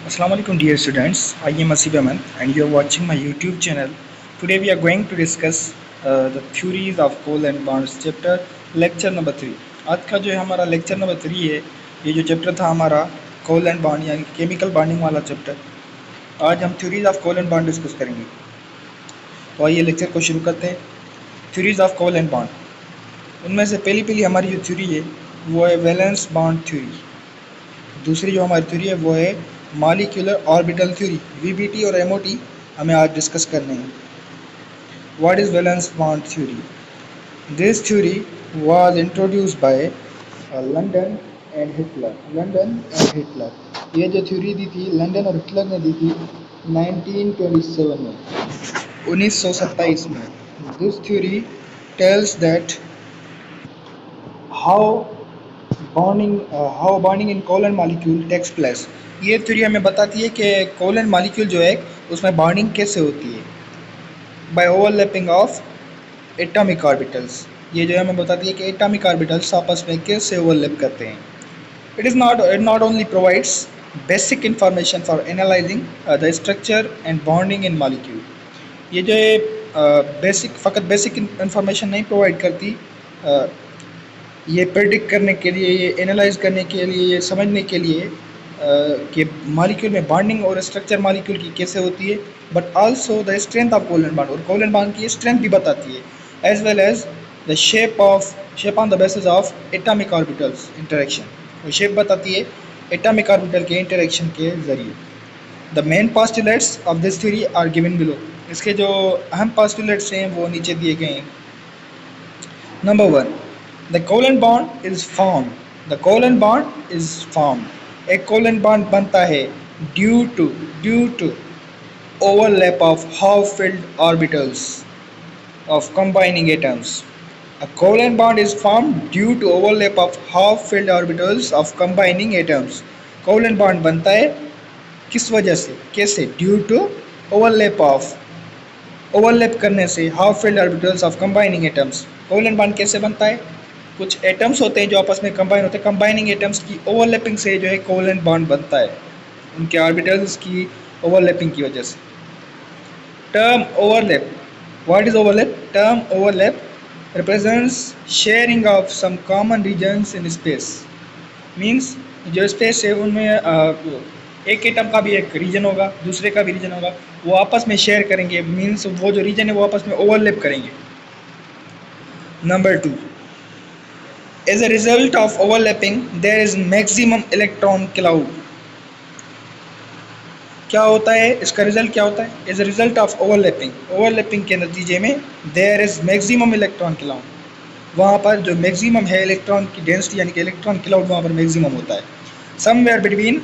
Assalamu alaikum dear students. I am Asif Aman and you are watching my YouTube channel. Today we are going to discuss the theories of covalent bonds chapter lecture number 3. आज का जो है हमारा lecture number 3 है। ये जो chapter था हमारा कोवलेंट बॉन्ड यानी केमिकल बॉन्डिंग वाला चैप्टर। आज हम theories of covalent bond discuss करेंगे। तो आइए लेक्चर को शुरू करते हैं। थ्योरीज ऑफ कोवलेंट बॉन्ड, उनमें से पहली हमारी जो थ्योरी है वो है वैलेंस बॉन्ड थ्योरी। दूसरी जो हमारी थ्योरी है वो है मॉलिक्यूलर ऑर्बिटल थ्योरी, वीबीटी और एमओटी हमें आज डिस्कस करने हैं। What is valence bond theory? This theory was introduced by London and Hitler. ये जो थ्योरी दी थी लंदन और हिटलर ने दी थी 1927 में, 1927 में। This theory tells that how bonding in covalent molecule takes place. ये थ्योरी हमें बताती है कि कोवलेंट मॉलिक्यूल जो है उसमें बॉन्डिंग कैसे होती है by overlapping of atomic orbitals. ये जो है हमें बताती है कि एटॉमिक ऑर्बिटल्स आपस में कैसे ओवरलैप करते हैं। It not only provides basic information for analysing the structure and bonding in molecule. ये जो है फ़कत बेसिक इंफॉर्मेशन नहीं प्रोवाइड करती, ये प्रेडिक्ट करने के लिए, ये एनालाइज करने के लिए, ये समझने के लिए कि मॉलिक्यूल में बॉन्डिंग और स्ट्रक्चर मॉलिक्यूल की कैसे होती है, but also the strength of covalent bond, और कोवलेंट बॉन्ड की स्ट्रेंथ भी बताती है, as well as the shape on the basis of atomic orbitals interaction. वो शेप बताती है एटॉमिक ऑर्बिटल के इंटरेक्शन के जरिए। The main postulates of this theory are given below. इसके जो अहम पोस्टुलेट्स हैं वो नीचे दिए गए हैं। Number 1, the covalent bond is formed. The covalent bond is formed. एक covalent bond बनता है due to overlap of half-filled orbitals of combining atoms. A covalent bond is formed due to overlap of half-filled orbitals of combining atoms. covalent bond बनता है किस वजह से, कैसे? Due to overlap करने से half filled orbitals of combining atoms. Covalent bond कैसे बनता है? कुछ एटम्स होते हैं जो आपस में कंबाइन होते हैं, कंबाइनिंग एटम्स की ओवरलैपिंग से जो है कोवलेंट बॉन्ड बनता है, उनके ऑर्बिटल्स की ओवरलैपिंग की वजह से। Term overlap, what is overlap? Term overlap represents sharing of some common regions in space. Means जो स्पेस है उनमें एक एटम का भी एक रीजन होगा, दूसरे का भी रीजन होगा, वो आपस में शेयर करेंगे। मीन्स वो जो रीजन है वो आपस में ओवरलैप करेंगे। Number 2, as a result of overlapping there is maximum electron cloud. क्या होता है इसका रिजल्ट? क्या होता है? As a result of overlapping के नतीजे में there is maximum electron cloud, वहाँ पर जो मैक्सिमम है इलेक्ट्रॉन की डेंसिटी यानी कि इलेक्ट्रॉन क्लाउड वहाँ पर मैक्सिमम होता है। Somewhere between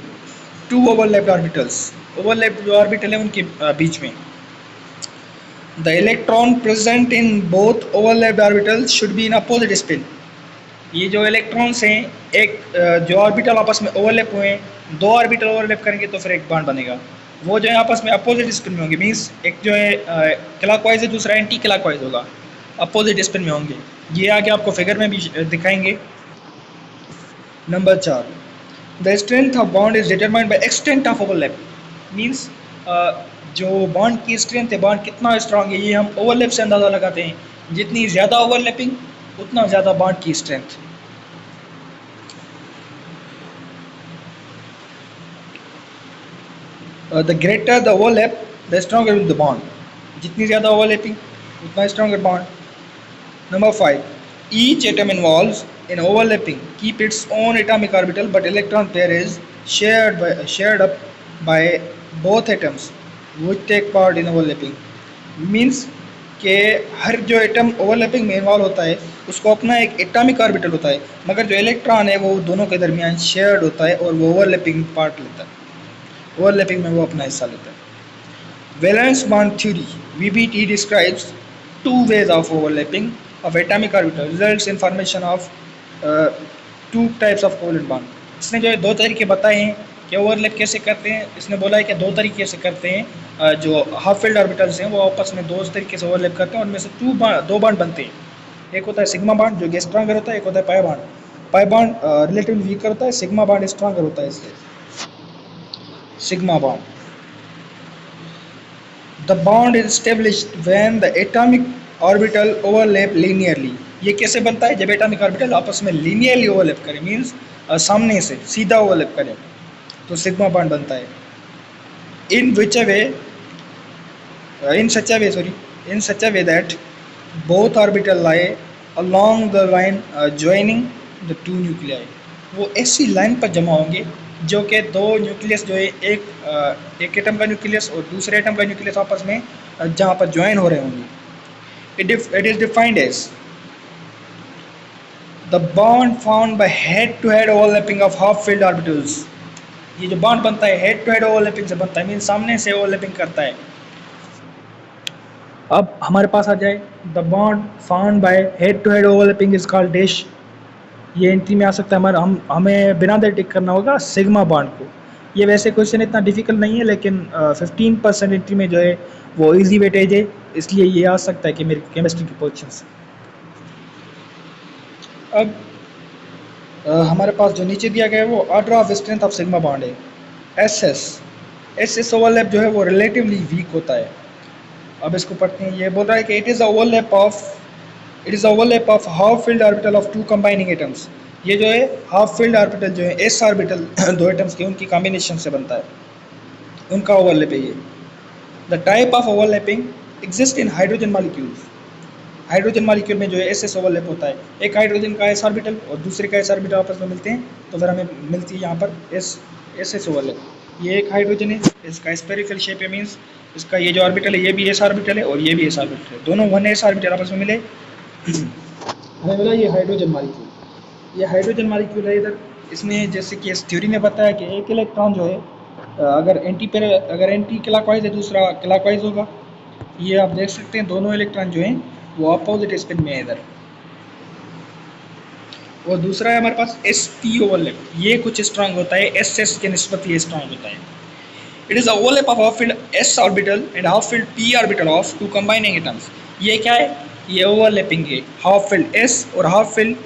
two overlapped orbitals, overlapped जो ऑर्बिटल है उनके बीच में। The electron present in both overlapped orbitals should be in opposite spin. ये जो इलेक्ट्रॉन्स हैं, एक जो ऑर्बिटल आपस में ओवरलैप हुए हैं, दो ऑर्बिटल ओवरलैप करेंगे तो फिर एक बॉन्ड बनेगा। वो जो है आपस में अपोजिट स्पिन में होंगे। मीन्स एक जो है क्लॉकवाइज है, दूसरा एंटी क्लॉकवाइज होगा, अपोजिट स्पिन में होंगे। ये आगे आपको फिगर में भी दिखाएंगे। Number 4, the strength of bond is determined by extent of overlap. Means जो बॉन्ड की स्ट्रेंथ है, बॉन्ड कितना स्ट्रांग है, ये हम ओवरलैप से अंदाज़ा लगाते हैं। जितनी ज़्यादा ओवरलैपिंग उतना ज़्यादा बॉन्ड की strength. The greater the overlap the stronger will the bond. जितनी ज़्यादा ओवरलैपिंग उतना stronger bond. Number 5, each atom involves in overlapping keep its own atomic orbital but electron pair is shared up by both atoms which take part in overlapping. Means कि हर जो atom overlapping में involve होता है उसको अपना एक atomic orbital होता है, मगर जो इलेक्ट्रॉन है वो दोनों के दरमियान शेयर्ड होता है और वो ओवरलैपिंग पार्ट लेता है, ओवरलैपिंग में वो अपना हिस्सा लेता है। Valence bond theory (VBT) describes two ways of overlapping of atomic orbital results in formation of two types of covalent bond. इसने जो है दो तरीके बताए हैं कि ओवरलैप कैसे करते हैं। इसने बोला है कि दो तरीके से करते हैं। जो हाफ फील्ड ऑर्बिटल्स हैं वो आपस में दो तरीके से ओवरलैप करते हैं, उनमें से दो बॉन्ड बनते हैं। एक होता है सिग्मा बॉन्ड जो कि स्ट्रॉन्गर होता है, एक होता है pi bond. Pi bond relatively weaker होता है, सिग्मा बॉन्ड स्ट्रॉन्गर होता है। इसलिए sigma bond. The bond is established when the atomic orbital overlap linearly। ये कैसे बनता है? जब एटॉमिक ऑर्बिटल आपस में लीनियरली ओवरलैप करें, मीन्स सामने से सीधा ओवरलैप करें, तो सिग्मा बॉन्ड बनता है। इन विच वे in such a way sorry in such a way that both orbital lie along the line joining the two nuclei। वो ऐसी लाइन पर जमा होंगे जो कि दो न्यूक्लियस जो है एक एटम का न्यूक्लियस और दूसरे एटम का न्यूक्लियस आपस में जहाँ पर ज्वाइन हो रहे होंगे। It is defined as the bond found by head to head overlapping of half filled orbitals. ये जो बॉन्ड बनता है हेड टू हेड ओवरलैपिंग से बनता है, मीन सामने से ओवरलैपिंग करता है। अब हमारे पास आ जाए the bond found by head to head overlapping is called dash. ये एंट्री में आ सकता है हमारा, हमें बिना देर टिक करना होगा सिग्मा बॉन्ड को। ये वैसे क्वेश्चन इतना डिफिकल्ट नहीं है, लेकिन 15% एंट्री में जो है वो इजी वेटेज है, इसलिए ये आ सकता है कि मेरी केमिस्ट्री की पोजीशन से। अब हमारे पास जो नीचे दिया गया है वो order of strength of sigma bond है एस ओवरलैप जो है वो रिलेटिवली वीक होता है। अब इसको पढ़ते हैं। ये बोल रहा है कि it is the overlap of half filled orbital of two combining atoms. ये जो है हाफ फील्ड ऑर्बिटल जो है एस ऑर्बिटल दो एटम्स के उनकी कॉम्बिनेशन से बनता है, उनका ओवरलैप है ये। The type of overlapping exist in hydrogen molecules. Hydrogen molecule में जो है एस ओवरलैप होता है, एक हाइड्रोजन का एस ऑर्बिटल और दूसरे का एस ऑर्बिटल आपस में मिलते हैं, तो फिर हमें मिलती है यहाँ पर एस ओवरलैप। ये एक हाइड्रोजन है, इसका स्पेरिकल शेप है, मीन्स इसका ये जो ऑर्बिटल है ये भी एस ऑर्बिटल है और ये भी एस ऑर्बिटल है, दोनों वन एस ऑर्बिटल आपस में मिले हमें मिला ये हाइड्रोजन मॉलिक्यूल। ये हाइड्रोजन मॉलिक्यूल है इधर। इसमें जैसे कि इस थ्योरी ने बताया कि एक इलेक्ट्रॉन जो है अगर एंटी क्लॉकवाइज है दूसरा क्लॉकवाइज होगा। ये आप देख सकते हैं दोनों इलेक्ट्रॉन जो हैं वो अपोजिट स्पिन में है इधर। और दूसरा है हमारे पास एस पी ओवरलैप, ये कुछ स्ट्रांग होता है, एस एस के निस्बत ये स्ट्रांग होता है। It is overlap of half filled s orbital and half filled p orbital of two combining atoms. ये क्या है? ये ओवरलैपिंग है हाफ फील्ड एस और हाफ फील्ड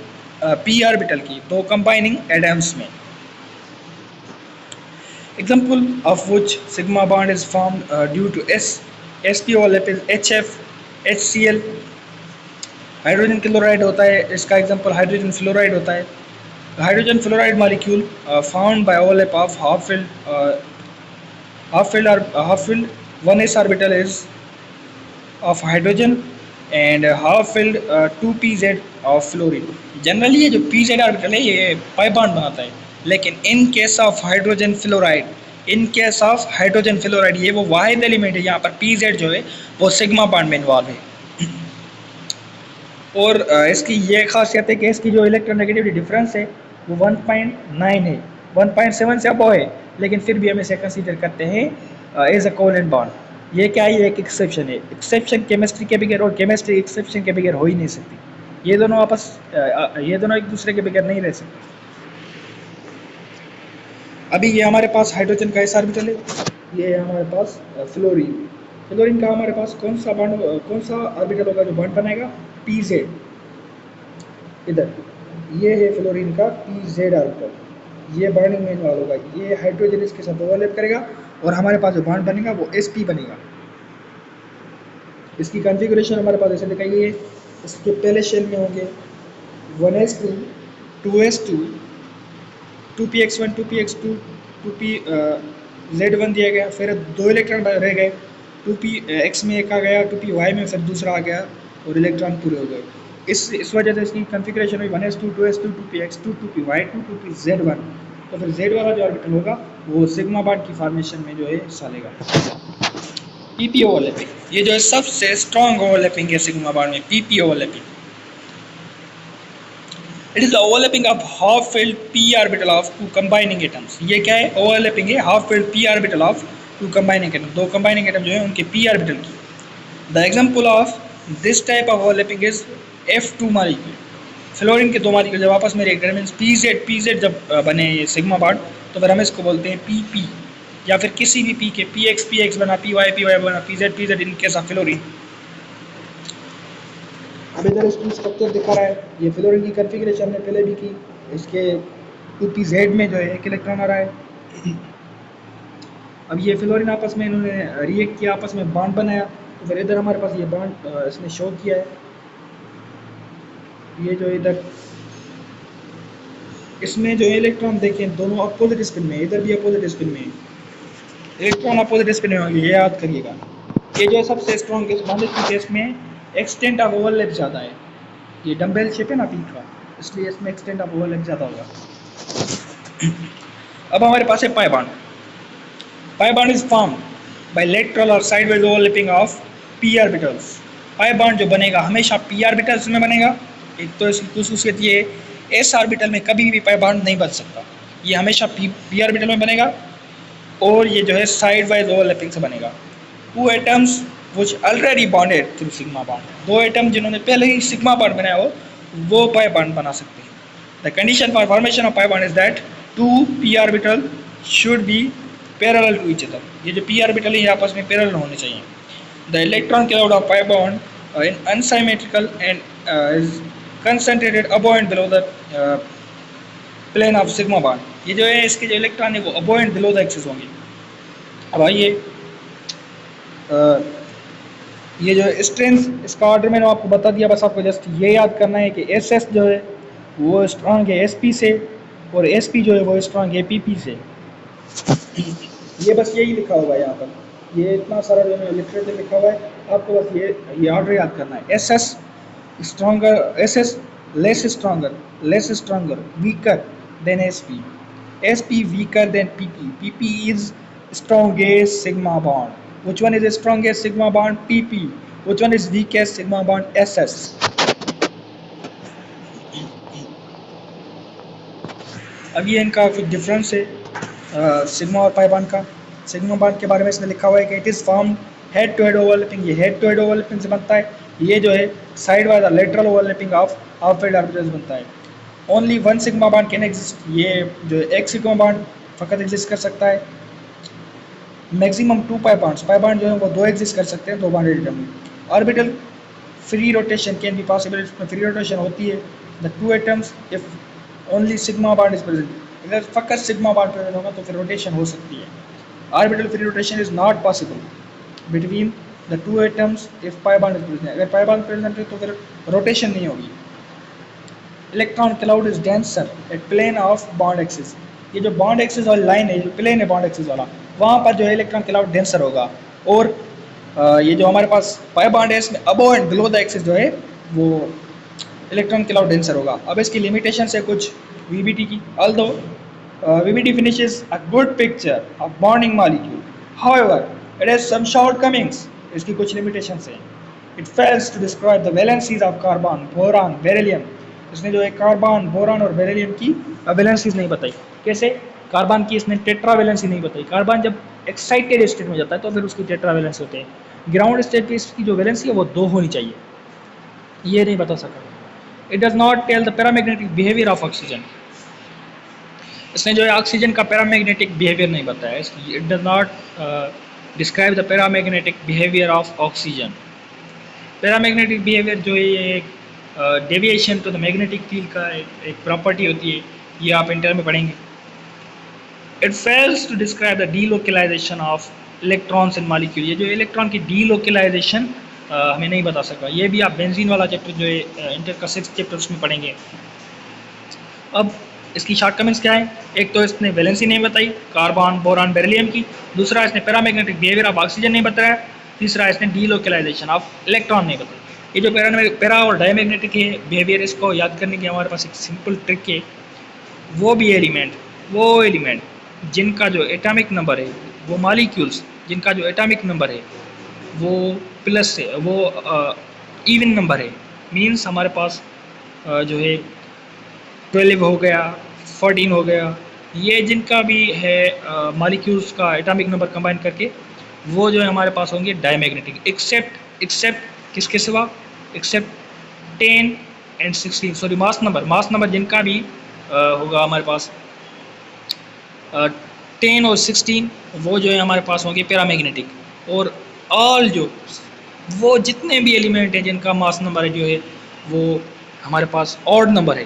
पी ऑर्बिटल की दो कंबाइनिंग एटम्स में। Example of which sigma bond is form due to s p overlap is HF HCl। Hydrogen chloride होता है, इसका एग्जांपल हाइड्रोजन फ्लोराइड होता है। Hydrogen fluoride molecule found bye overlap of half field 1s orbital is of hydrogen and half field 2pz of fluorine. Generally ये जो pz orbital है ये pi bond बनाता है, लेकिन in case of hydrogen fluoride ये वो वाहिद एलिमेंट है यहाँ पर pz जो है वो सिग्मा बॉन्ड में इन्वॉल्व है। और इसकी ये खासियत है कि इसकी जो इलेक्ट्रोनेगेटिविटी डिफरेंस है वो 1.9 है, 1.7 से अबव है, लेकिन फिर भी हम इसे कंसीडर करते हैं एज अ कोवेलेंट बॉन्ड। ये क्या है? ये एक एक्सेप्शन है। एक्सेप्शन केमिस्ट्री के बगैर और केमिस्ट्री एक्सेप्शन के बगैर हो ही नहीं सकती। ये दोनों एक दूसरे के बगैर नहीं रह सकते। अभी ये हमारे पास हाइड्रोजन का एस ऑर्बिटल है, ये है हमारे पास फ्लोरीन का हमारे पास कौन सा ऑर्बिटल होगा जो बॉन्ड बनाएगा? PZ। इधर ये है फ्लोरीन का PZ ऑर्बिटल, ये बॉन्डिंग में इन्वॉल्व होगा। ये हाइड्रोजन इसके साथ ओवरलैप करेगा और हमारे पास जो बॉन्ड बनेगा वो sp बनेगा। इसकी कॉन्फ़िगरेशन हमारे पास ऐसे दिखाई गई है। इसके पहले शेल में होंगे 1s2 2s2 2px1 2px2 2pz1 दिया गया, फिर दो इलेक्ट्रॉन रह गए, 2px में एक आ गया, 2py में फिर दूसरा आ गया और इलेक्ट्रॉन पूरे हो गए। इस वजह से इसकी कॉन्फ़िगरेशन हुई 1s2 2s2 2px2 2py2 2pz1। तो फिर z वाला जो ऑर्बिटल होगा वो सिग्मा बॉन्ड की फॉर्मेशन में जो है हिस्सा लेगा। pp ओवरलैपिंग, ये जो है सबसे स्ट्रॉन्ग ओवरलैपिंग है सिग्मा बॉन्ड में, pp overlapping. It is the overlapping of half filled p orbital of two combining atoms. ये क्या है? ओवरलैपिंग है half filled p orbital of two combining atom, दो कंबाइनिंग एटम जो है उनके p ऑर्बिटल की। The example of this type of overlapping is F2 molecule. Fluorine के दो मॉलिक्यूल जब आपस में रिएक्ट करें, मींस pz जब बने ये सिग्मा बॉन्ड, तो फिर हम इसको बोलते हैं pp, या फिर किसी भी p के px बना, py बना, pz in case of fluorine. अब इधर इसकी स्ट्रक्चर दिखा रहा है, ये फ्लोरीन की कॉन्फ़िगरेशन हमने पहले भी की। इसके 2pz में जो है एक इलेक्ट्रॉन आ रहा है, अब ये फ्लोरीन आपस में इन्होंने रिएक्ट किया, आपस में बॉन्ड बनाया, तो फिर इधर हमारे पास ये बॉन्ड इसने शो किया है। ये जो इधर इसमें जो इलेक्ट्रॉन देखें दोनों अपोजिट स्पिन में, इधर भी अपोजिट स्पिन में, इलेक्ट्रॉन अपोजिट स्पिन में होंगे, ये याद करिएगा। ये जो है सबसे स्ट्रॉन्गेस्ट बॉन्डेज की केस में एक्सटेंट ऑफ ओवरलैप ज़्यादा है। ये डम्बेल शेप है ना पीक का, इसलिए इसमें एक्सटेंट ऑफ ओवरलैप ज़्यादा होगा। अब हमारे पास है pi bond. Pi bond is form by lateral और sideways overlapping of P orbitals. Pi bond जो बनेगा हमेशा पी ऑर्बिटल्स में बनेगा। एक तो इसकी खुसूसियत ये है, एस ऑर्बिटल में कभी भी पाई बॉन्ड नहीं बन सकता, ये हमेशा पी ऑर्बिटल में बनेगा। और ये जो है साइड वाइज ओवरलैपिंग से बनेगा। टू एटम्स विच already bonded through sigma bond, दो एटम जिन्होंने पहले ही सिग्मा बॉन्ड बनाया हो वो पाई बॉन्ड बना सकते हैं। The condition for formation of pi bond is that two p orbital should be parallel to each other. ये जो पी ऑर्बिटल है आपस में पैरेलल होने चाहिए। The electron cloud of pi bond in unsymmetrical and is concentrated above and below the plane of sigma bond. ये जो है इसके जो इलेक्ट्रॉन है वो above and below the axis होंगे। अब आइए ये जो स्ट्रेंथ इसका ऑर्डर मैंने आपको बता दिया, बस आपको जस्ट ये याद करना है कि एस एस जो है वो स्ट्रॉन्ग है एस पी से, और एस पी जो है वो स्ट्रॉन्ग है पी पी से। ये बस यही लिखा हुआ है यहाँ पर, ये इतना सारा जो है लिटरेचर लिखा हुआ है, आपको बस ये ऑर्डर याद करना है। S S stronger, S S less stronger, weaker then S P, S P weaker then P P, P P is strongest sigma bond. Which one is the strongest sigma bond? PP. Which one is weakest sigma bond? SS. अब ये इनका कुछ difference है sigma और pi bond का। Sigma bond के बारे में इसने लिखा हुआ है कि it is form head to head overlapping, ये हेड टू हेड ओवरलैपिंग से बनता है। ये जो है side wise lateral overlapping of outside orbitals बनता है। Only one sigma bond can exist, ये जो एक सिग्मा बॉन्ड फकत एग्जिस्ट कर सकता है। मैक्सिमम टू पाई बॉन्ड जो है वो दो एग्जिस्ट कर सकते हैं, दो बॉन्डेड एटम में। Orbital free rotation can be possible, इसमें फ्री रोटेशन होती है। The two atoms if only sigma bond is present, अगर फकत सिग्मा बॉन्ड प्रेजेंट होगा तो फिर रोटेशन हो सकती है। Orbital free rotation is not possible between the two atoms if pi bond is present, अगर पाई बॉन्ड प्रेजेंट है तो फिर रोटेशन नहीं होगी। Electron cloud is denser at plane of bond axis, ये जो बॉन्ड एक्सिस वाली लाइन है, जो प्लेन है बॉन्ड एक्सिस वाला, वहाँ पर जो है इलेक्ट्रॉन क्लाउड डेंसर होगा। और ये जो हमारे पास पाई बॉन्ड है इसमें above and below the axis जो है वो इलेक्ट्रॉन क्लाउड डेंसर होगा। अब इसकी लिमिटेशन है कुछ वीबीटी की। Although VBT finishes a good picture of bonding molecule, however it has some shortcomings, इसकी कुछ लिमिटेशंस हैं। It fails to describe the valencies of carbon, boron, beryllium, इसने जो है कार्बन, बोरान और बेरिलियम की वैलेंसीज नहीं बताई। कैसे? कार्बन की इसने टेट्रा वैलेंसी नहीं बताई। कार्बन जब एक्साइटेड स्टेट में जाता है तो फिर उसकी टेट्रा वैलेंसी होते हैं। ग्राउंड स्टेट पे इसकी जो वैलेंसी है वो 2 होनी चाहिए, ये नहीं बता सका। It does not tell the paramagnetic behaviour of oxygen, इसने जो है ऑक्सीजन का पैरामैग्नेटिक बिहेवियर नहीं बताया। It does not describe the paramagnetic behaviour of oxygen. Paramagnetic behaviour जो है ये deviation to the magnetic field का एक प्रॉपर्टी होती है, ये आप इंटर में पढ़ेंगे। It fails to describe the delocalization of electrons in molecule, ये जो इलेक्ट्रॉन की डीलोकलाइजेशन हमें नहीं बता सका। ये भी आप बेंजीन वाला चैप्टर जो है इंटर का 6th चैप्टर उसमें पढ़ेंगे। अब इसकी शॉर्टकमिंग्स क्या है? एक तो इसने वैलेंसी नहीं बताई कार्बन, बोरान, बेरिलियम की। दूसरा इसने पैरामैग्नेटिक बिहेवियर ऑफ ऑक्सीजन नहीं बताया। तीसरा इसने डीलोकलाइजेशन ऑफ इलेक्ट्रॉन नहीं बताई। ये जो पैरा और डायमैग्नेटिक है बिहेवियर, इसको याद करने की हमारे पास एक सिंपल ट्रिक है। वो एलिमेंट जिनका जो एटॉमिक नंबर है, वो मॉलिक्यूल्स जिनका जो एटॉमिक नंबर है वो प्लस है, वो इवन नंबर है, मींस हमारे पास जो है 12 हो गया, 14 हो गया, ये जिनका भी है मॉलिक्यूल्स का एटॉमिक नंबर कंबाइन करके वो जो है हमारे पास होंगे डायमैग्नेटिक। एक्सेप्ट किसके सिवा? Except 10 and 16, sorry mass number जिनका भी होगा हमारे पास 10 और 16, वो जो है हमारे पास होंगे पैरामैग्नेटिक। और ऑल जो वो जितने भी एलिमेंट हैं जिनका मास नंबर है जो है वो हमारे पास ऑड नंबर है,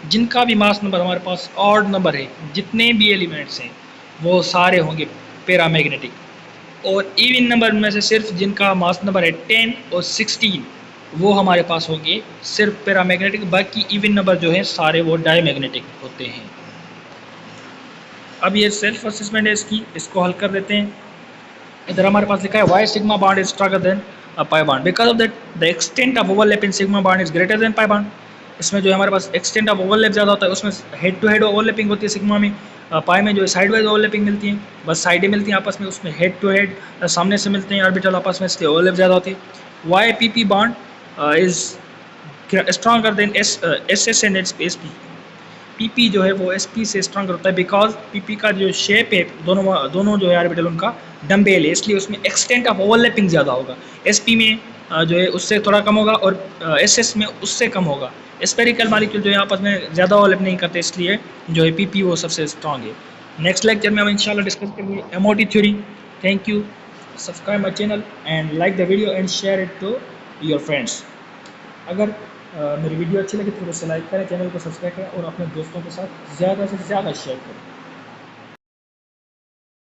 जिनका भी मास नंबर हमारे पास ऑड नंबर है, जितने भी एलिमेंट्स हैं वो सारे होंगे पैरामैग्नेटिक। और इवन नंबर में से सिर्फ जिनका मास नंबर है 10 और 16 वो हमारे पास होंगे सिर्फ पैरामैग्नेटिक, बाकी इवन नंबर जो है सारे वो डायमैग्नेटिक होते हैं। अब ये सेल्फ असेसमेंट है इसको हल कर देते हैं। इधर हमारे पास लिखा है why sigma bond is stronger than pi bond because of that the extent of overlap in sigma bond is greater than pi bond. इसमें जो है हमारे पास एक्सटेंट ऑफ ओवरलैप ज़्यादा होता है, उसमें हेड टू हेड ओवरलैपिंग होती है सिग्मा में। पाई में जो है साइड वाइज ओवरलैपिंग मिलती है, बस साइडें मिलती हैं आपस में, उसमें हेड टू हेड सामने से मिलते हैं ऑर्बिटल आपस में, इसलिए ओवरलैप ज़्यादा होती है। Why p p bond is stronger than s s and s p. P p जो है वो एसपी से स्ट्रॉन्गर होता है बिकॉज पीपी का जो शेप है दोनों जो है ऑर्बिटल उनका डम्बेल है, इसलिए उसमें एक्सटेंट ऑफ ओवरलैपिंग ज़्यादा होगा। एसपी में जो है उससे थोड़ा कम होगा और एसएस में उससे कम होगा। स्पेरिकल मॉलिक्यूल जो है आपस में ज़्यादा ओवरलैप नहीं करते, इसलिए जो है पीपी वो सबसे स्ट्रॉन्ग है। नेक्स्ट लेक्चर में हम इंशाल्लाह डिस्कस करेंगे MOT theory. Thank you, subscribe my channel and like the video and share it to your friends. अगर मेरी वीडियो अच्छी लगी तो उसे लाइक करें, चैनल को सब्सक्राइब करें और अपने दोस्तों के साथ ज़्यादा से ज़्यादा शेयर करें।